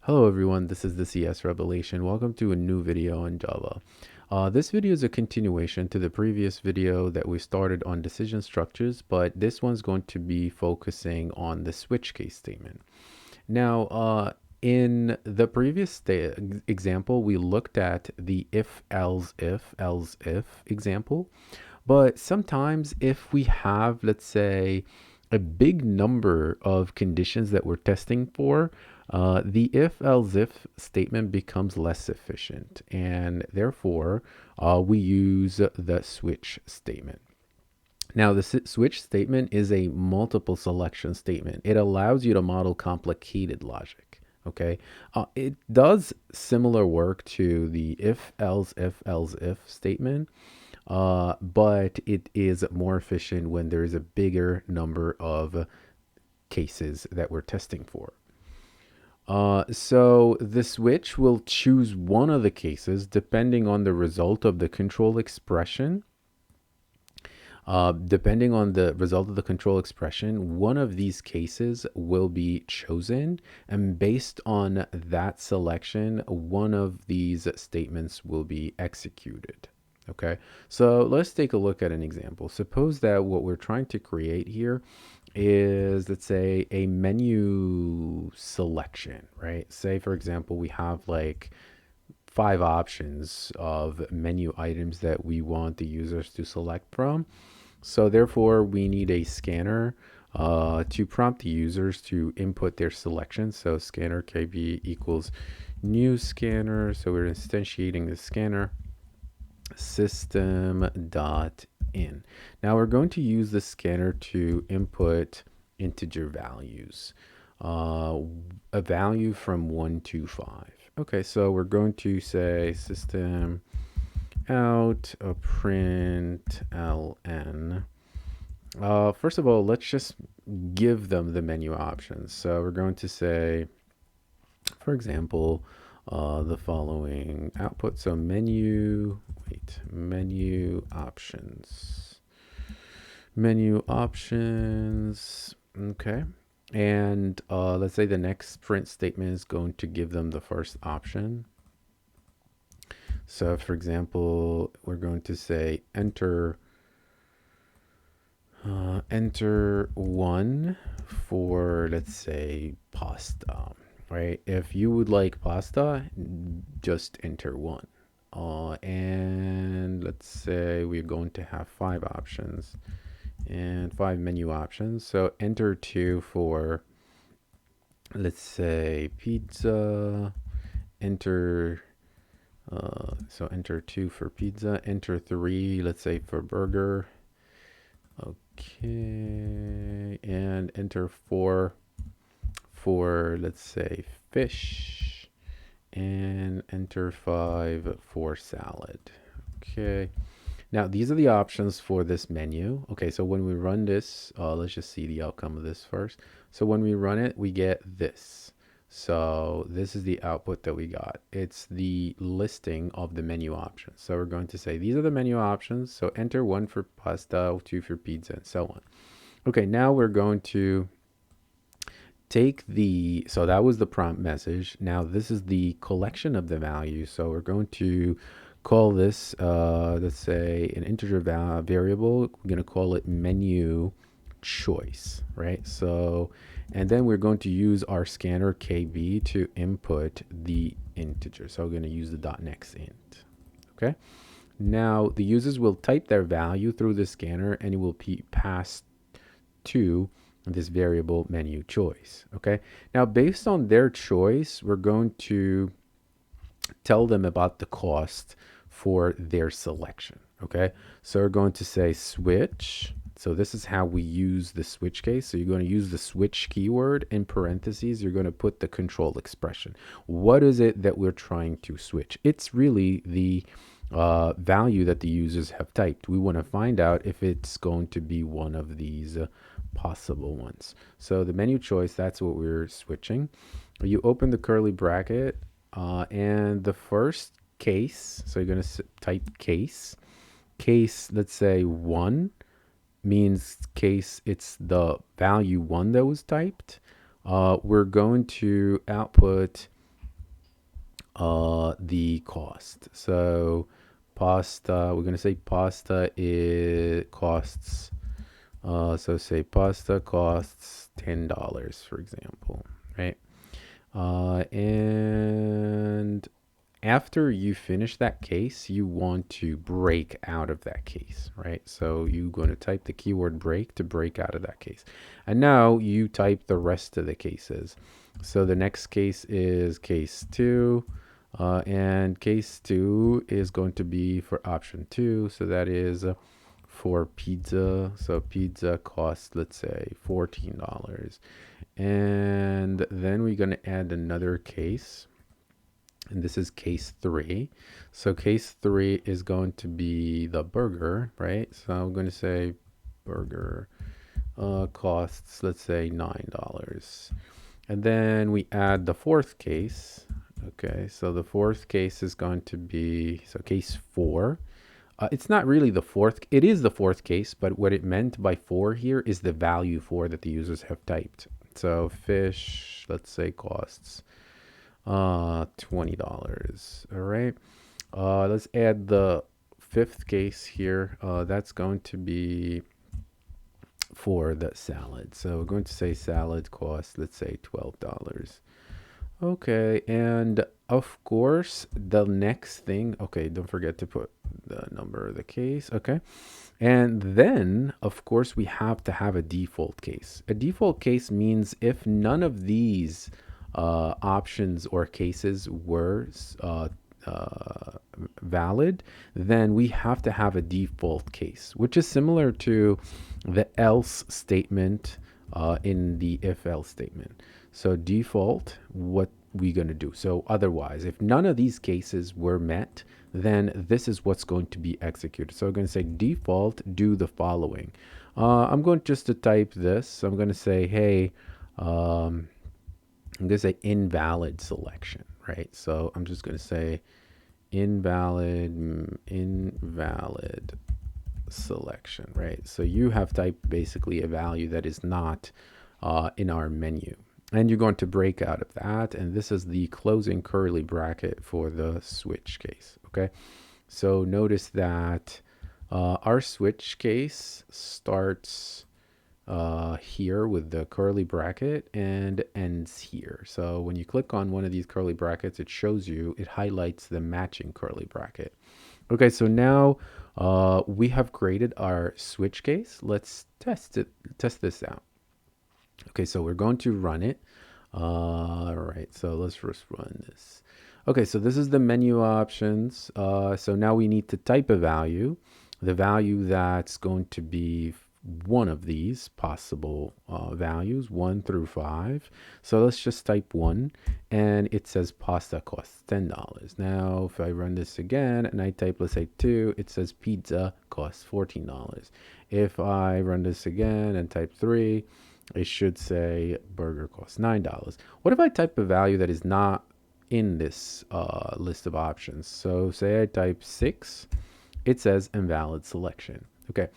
Hello everyone, this is the CS Revelation. Welcome to a new video on Java. This video is a continuation to the previous video that we started on decision structures, but this one's going to be focusing on the switch case statement. Now, in the previous example, we looked at the if, else, if example, but sometimes if we have, let's say, a big number of conditions that we're testing for, the if else if statement becomes less efficient, and therefore we use the switch statement. Now, the switch statement is a multiple selection statement. It allows you to model complicated logic. Okay, it does similar work to the if else if statement, but it is more efficient when there is a bigger number of cases that we're testing for. So the switch will choose one of the cases depending on the result of the control expression. Depending on the result of the control expression, one of these cases will be chosen, and based on that selection, one of these statements will be executed. Okay, so let's take a look at an example. Suppose that what we're trying to create here is, let's say, a menu selection, right? Say, for example, we have like 5 options of menu items that we want the users to select from. So therefore, we need a scanner to prompt the users to input their selection. So scanner KB equals new scanner. So we're instantiating the scanner system.in. Now we're going to use the scanner to input integer values, a value from 1 to 5. Okay, so we're going to say system out a print ln. First of all, let's just give them the menu options. So we're going to say, for example, the following output. So menu options. Menu options. Okay. And let's say the next print statement is going to give them the first option. So for example, we're going to say enter 1 for, let's say, pasta, right? If you would like pasta, just enter 1. And let's say we're going to have 5 options and 5 menu options. So enter 2 for, let's say, pizza, enter so enter 2 for pizza, enter 3, let's say, for burger. Okay, and enter 4 for, let's say, fish, and enter 5 for salad. Okay, now these are the options for this menu. Okay, so when we run this, let's just see the outcome of this first. So when we run it, we get this. So this is the output that we got. It's the listing of the menu options. So we're going to say these are the menu options. So enter 1 for pasta, 2 for pizza, and so on. Okay, now we're going to take so that was the prompt message. Now this is the collection of the values. So we're going to call this, let's say, an integer variable. We're going to call it menu choice, right? So, and then we're going to use our scanner KB to input the integer. So we're going to use the .next int. Okay. Now the users will type their value through the scanner, and it will be passed to this variable menu choice. Okay. Now based on their choice, we're going to tell them about the cost for their selection. Okay. So we're going to say switch. So this is how we use the switch case. So you're going to use the switch keyword in parentheses. You're going to put the control expression. What is it that we're trying to switch? It's really the value that the users have typed. We want to find out if it's going to be one of these possible ones. So the menu choice, that's what we're switching. You open the curly bracket and the first case, so you're going to type case, let's say 1, means case it's the value 1 that was typed. We're going to output the cost. So pasta, we're going to say pasta costs, so say pasta costs $10, for example, right? And after you finish that case, you want to break out of that case, right? So you're going to type the keyword break to break out of that case. And now you type the rest of the cases. So the next case is case 2. And case 2 is going to be for option 2. So that is for pizza. So pizza costs, let's say, $14. And then we're going to add another case. And this is case 3. So case 3 is going to be the burger, right? So I'm going to say burger costs, let's say, $9. And then we add the fourth case. Okay, so the fourth case is going to be, so case 4. It's not really the fourth, it is the fourth case, but what it meant by 4 here is the value 4 that the users have typed. So fish, let's say, costs $20. All right. Let's add the fifth case here. That's going to be for the salad. So we're going to say salad costs, let's say, $12. Okay, and of course, the next thing, okay, don't forget to put the number of the case, okay? And then, of course, we have to have a default case. A default case means if none of these options or cases were valid, then we have to have a default case, which is similar to the else statement in the if else statement. So default, what we're going to do. So otherwise, if none of these cases were met, then this is what's going to be executed. So I'm going to say default, do the following. I'm going just to type this. So I'm going to say, hey, I'm going to say invalid selection, right? So I'm just going to say invalid selection, right? So you have typed basically a value that is not in our menu. And you're going to break out of that. And this is the closing curly bracket for the switch case, okay? So notice that our switch case starts here with the curly bracket and ends here. So when you click on one of these curly brackets, it shows you, it highlights the matching curly bracket. Okay, so now we have created our switch case. Let's test this out. Okay, so we're going to run it. All right, so let's first run this. Okay, so this is the menu options. So now we need to type a value, the value that's going to be one of these possible values, 1 through 5. So let's just type 1, and it says pasta costs $10. Now, if I run this again and I type, let's say 2, it says pizza costs $14. If I run this again and type 3, it should say burger costs $9. What if I type a value that is not in this list of options? So say I type 6, it says invalid selection. Okay,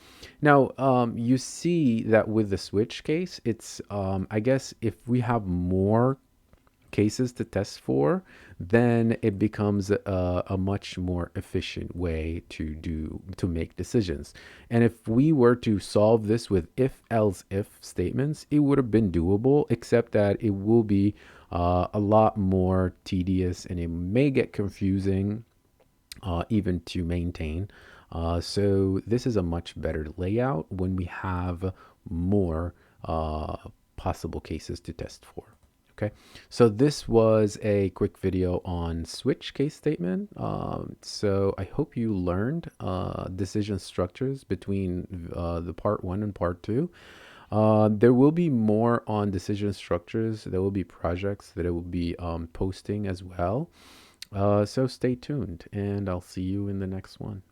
now you see that with the switch case, it's I guess if we have more cases to test for, then it becomes a much more efficient way to make decisions. And if we were to solve this with if else if statements, it would have been doable, except that it will be a lot more tedious and it may get confusing even to maintain. So this is a much better layout when we have more possible cases to test for. Okay, so this was a quick video on switch case statement. So I hope you learned decision structures between the part 1 and part 2. There will be more on decision structures. There will be projects that I will be posting as well. So stay tuned, and I'll see you in the next one.